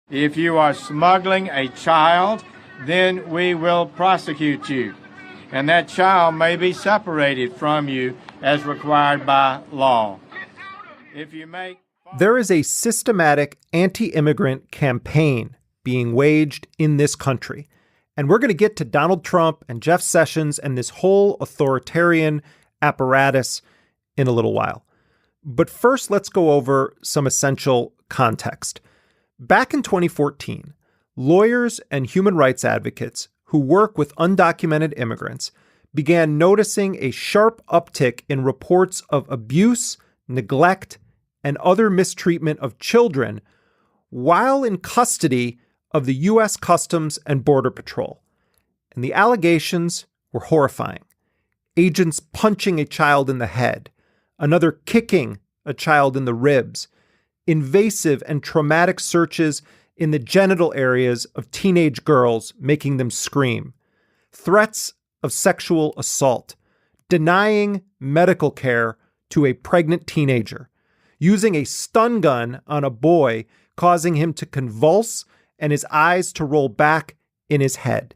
If you are smuggling a child, then we will prosecute you, and that child may be separated from you as required by law. There is a systematic anti-immigrant campaign being waged in this country. And we're going to get to Donald Trump and Jeff Sessions and this whole authoritarian apparatus in a little while. But first, let's go over some essential context. Back in 2014, lawyers and human rights advocates who work with undocumented immigrants began noticing a sharp uptick in reports of abuse, neglect, and other mistreatment of children while in custody of the U.S. Customs and Border Patrol. And the allegations were horrifying. Agents punching a child in the head, another kicking a child in the ribs, invasive and traumatic searches in the genital areas of teenage girls, making them scream, threats of sexual assault, denying medical care to a pregnant teenager, using a stun gun on a boy, causing him to convulse and his eyes to roll back in his head.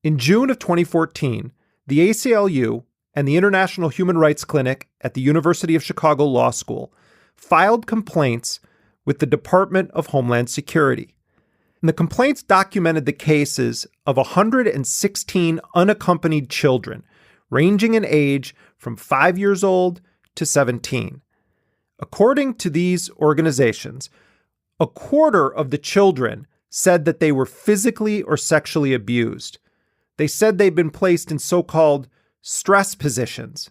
In June of 2014, the ACLU and the International Human Rights Clinic at the University of Chicago Law School filed complaints with the Department of Homeland Security. And the complaints documented the cases of 116 unaccompanied children, ranging in age from 5 years old to 17. According to these organizations, a quarter of the children said that they were physically or sexually abused. They said they'd been placed in so-called stress positions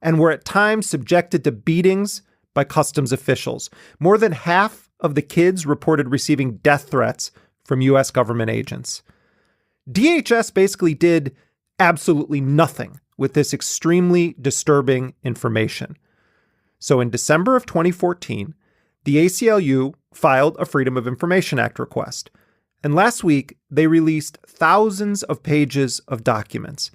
and were at times subjected to beatings by customs officials. More than half of the kids reported receiving death threats from U.S. government agents. DHS basically did absolutely nothing with this extremely disturbing information. So in December of 2014, the ACLU filed a Freedom of Information Act request. And last week, they released thousands of pages of documents.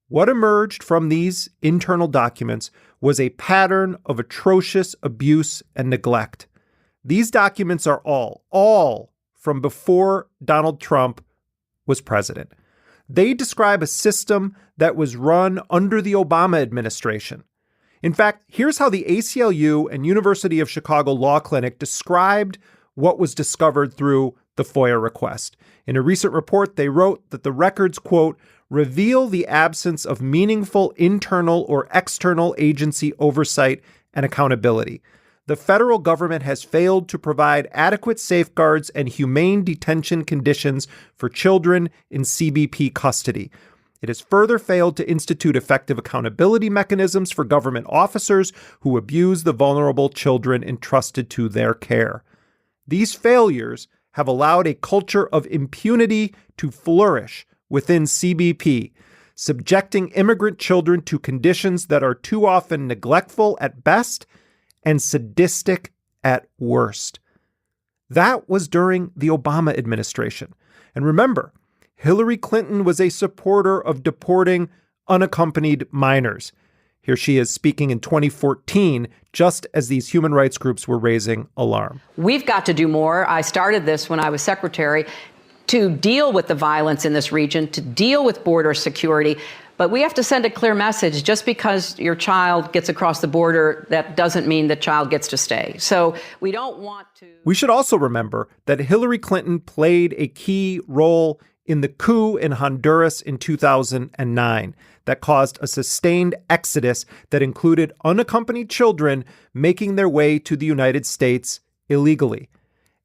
What emerged from these internal documents was a pattern of atrocious abuse and neglect. These documents are all from before Donald Trump was president. They describe a system that was run under the Obama administration. In fact, here's how the ACLU and University of Chicago Law Clinic described what was discovered through the FOIA request. In a recent report, they wrote that the records, quote, reveal the absence of meaningful internal or external agency oversight and accountability. The federal government has failed to provide adequate safeguards and humane detention conditions for children in CBP custody. It has further failed to institute effective accountability mechanisms for government officers who abuse the vulnerable children entrusted to their care. These failures have allowed a culture of impunity to flourish within CBP, subjecting immigrant children to conditions that are too often neglectful at best and sadistic at worst. That was during the Obama administration. And remember, Hillary Clinton was a supporter of deporting unaccompanied minors. Here she is speaking in 2014, just as these human rights groups were raising alarm. We've got to do more. I started this when I was secretary to deal with the violence in this region, to deal with border security. But we have to send a clear message. Just because your child gets across the border, that doesn't mean the child gets to stay. So we don't want to. We should also remember that Hillary Clinton played a key role in the coup in Honduras in 2009 that caused a sustained exodus that included unaccompanied children making their way to the United States illegally.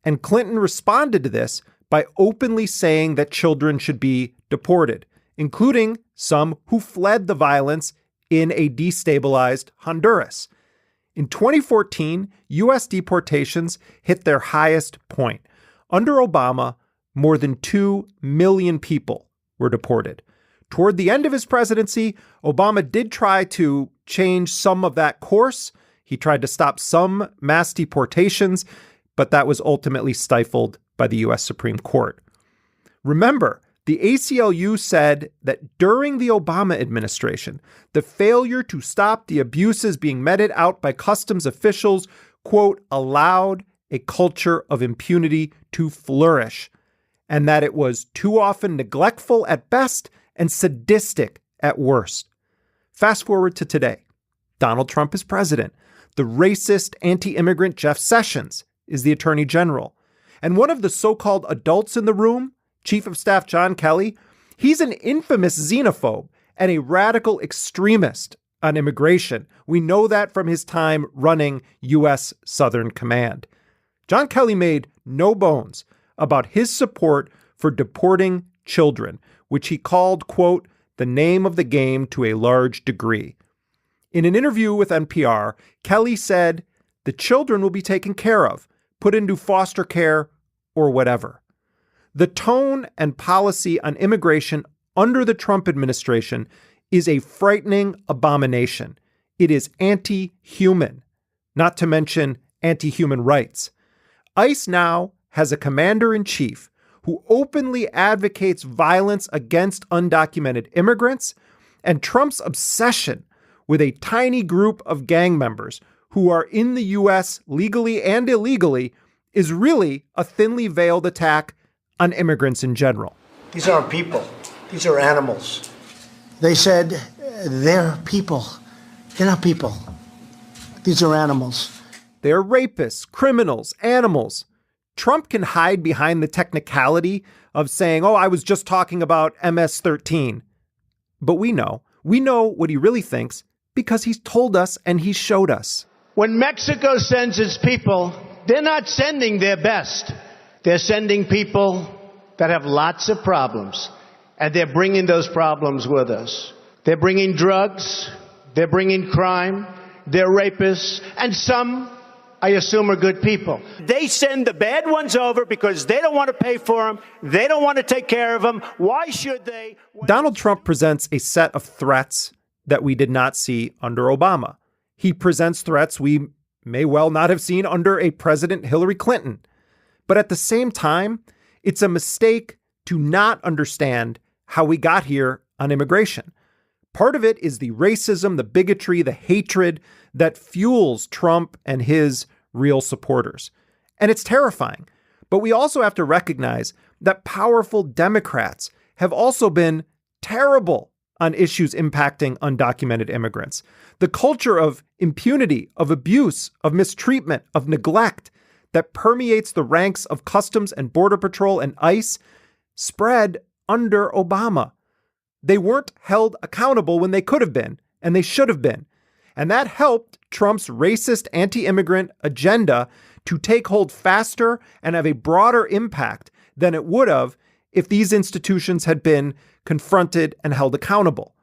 And Clinton responded to this by openly saying that children should be deported, including some who fled the violence in a destabilized Honduras. In 2014, U.S. deportations hit their highest point. Under Obama, more than 2 million people were deported. Toward the end of his presidency, Obama did try to change some of that course. He tried to stop some mass deportations, but that was ultimately stifled by the U.S. Supreme Court. Remember, the ACLU said that during the Obama administration, the failure to stop the abuses being meted out by customs officials, quote, allowed a culture of impunity to flourish, and that it was too often neglectful at best and sadistic at worst. Fast forward to today. Donald Trump is president. The racist anti-immigrant Jeff Sessions is the attorney general. And one of the so-called adults in the room, Chief of Staff John Kelly, he's an infamous xenophobe and a radical extremist on immigration. We know that from his time running U.S. Southern Command. John Kelly made no bones about his support for deporting children, which he called, quote, the name of the game to a large degree. In an interview with NPR, Kelly said, the children will be taken care of, put into foster care, or whatever. The tone and policy on immigration under the Trump administration is a frightening abomination. It is anti-human, not to mention anti-human rights. ICE now has a commander-in-chief who openly advocates violence against undocumented immigrants, and Trump's obsession with a tiny group of gang members who are in the U.S. legally and illegally is really a thinly veiled attack on immigrants in general. These aren't people. These are animals. They said they're people. They're not people. These are animals. They're rapists, criminals, animals. Trump can hide behind the technicality of saying, oh, I was just talking about MS-13. But we know what he really thinks because he's told us and he showed us. When Mexico sends its people, they're not sending their best. They're sending people that have lots of problems, and they're bringing those problems with us. They're bringing drugs, they're bringing crime, they're rapists, and some, I assume, are good people. They send the bad ones over because they don't want to pay for them. They don't want to take care of them. Why should they? Donald Trump presents a set of threats that we did not see under Obama. He presents threats we may well not have seen under a President Hillary Clinton. But at the same time, it's a mistake to not understand how we got here on immigration. Part of it is the racism, the bigotry, the hatred that fuels Trump and his real supporters. And it's terrifying. But we also have to recognize that powerful Democrats have also been terrible on issues impacting undocumented immigrants. The culture of impunity, of abuse, of mistreatment, of neglect that permeates the ranks of Customs and Border Patrol and ICE spread under Obama. They weren't held accountable when they could have been, and they should have been. And that helped Trump's racist anti-immigrant agenda to take hold faster and have a broader impact than it would have if these institutions had been confronted and held accountable.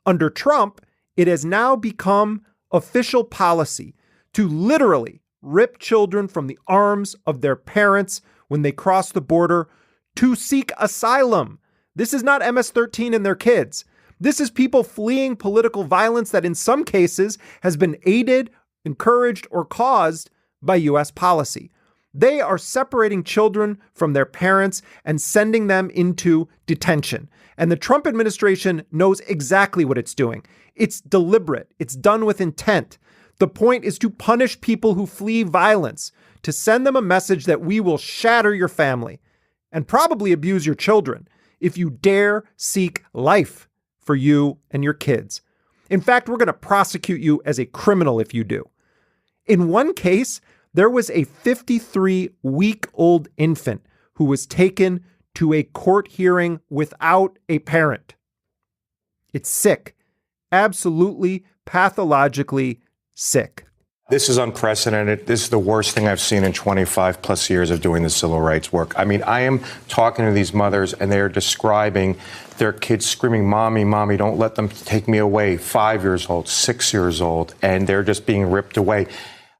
Under Trump, it has now become official policy to literally rip children from the arms of their parents when they cross the border to seek asylum. This is not MS-13 and their kids. This is people fleeing political violence that in some cases has been aided, encouraged, or caused by U.S. policy. They are separating children from their parents and sending them into detention. And the Trump administration knows exactly what it's doing. It's deliberate. It's done with intent. The point is to punish people who flee violence, to send them a message that we will shatter your family and probably abuse your children if you dare seek life for you and your kids. In fact, we're going to prosecute you as a criminal if you do. In one case, there was a 53-week-old infant who was taken to a court hearing without a parent. It's sick, absolutely pathologically sick. This is unprecedented. This is the worst thing I've seen in 25 plus years of doing the civil rights work. I mean, I am talking to these mothers and they're describing their kids screaming, "Mommy, mommy, don't let them take me away." 5 years old, 6 years old, and they're just being ripped away.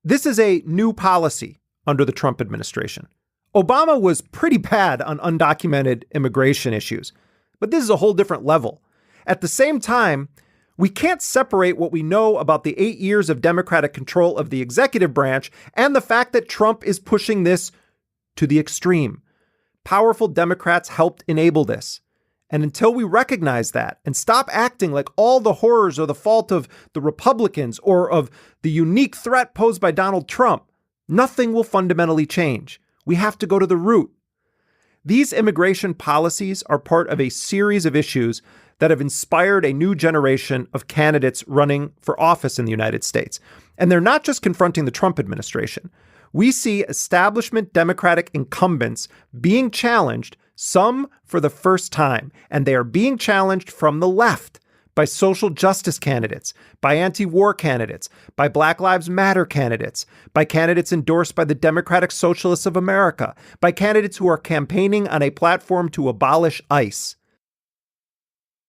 This is a new policy under the Trump administration. Obama was pretty bad on undocumented immigration issues, but this is a whole different level. At the same time, we can't separate what we know about the 8 years of Democratic control of the executive branch and the fact that Trump is pushing this to the extreme. Powerful Democrats helped enable this. And until we recognize that and stop acting like all the horrors are the fault of the Republicans or of the unique threat posed by Donald Trump, nothing will fundamentally change. We have to go to the root. These immigration policies are part of a series of issues that have inspired a new generation of candidates running for office in the United States. And they're not just confronting the Trump administration. We see establishment Democratic incumbents being challenged, some for the first time, and they are being challenged from the left by social justice candidates, by anti-war candidates, by Black Lives Matter candidates, by candidates endorsed by the Democratic Socialists of America, by candidates who are campaigning on a platform to abolish ICE.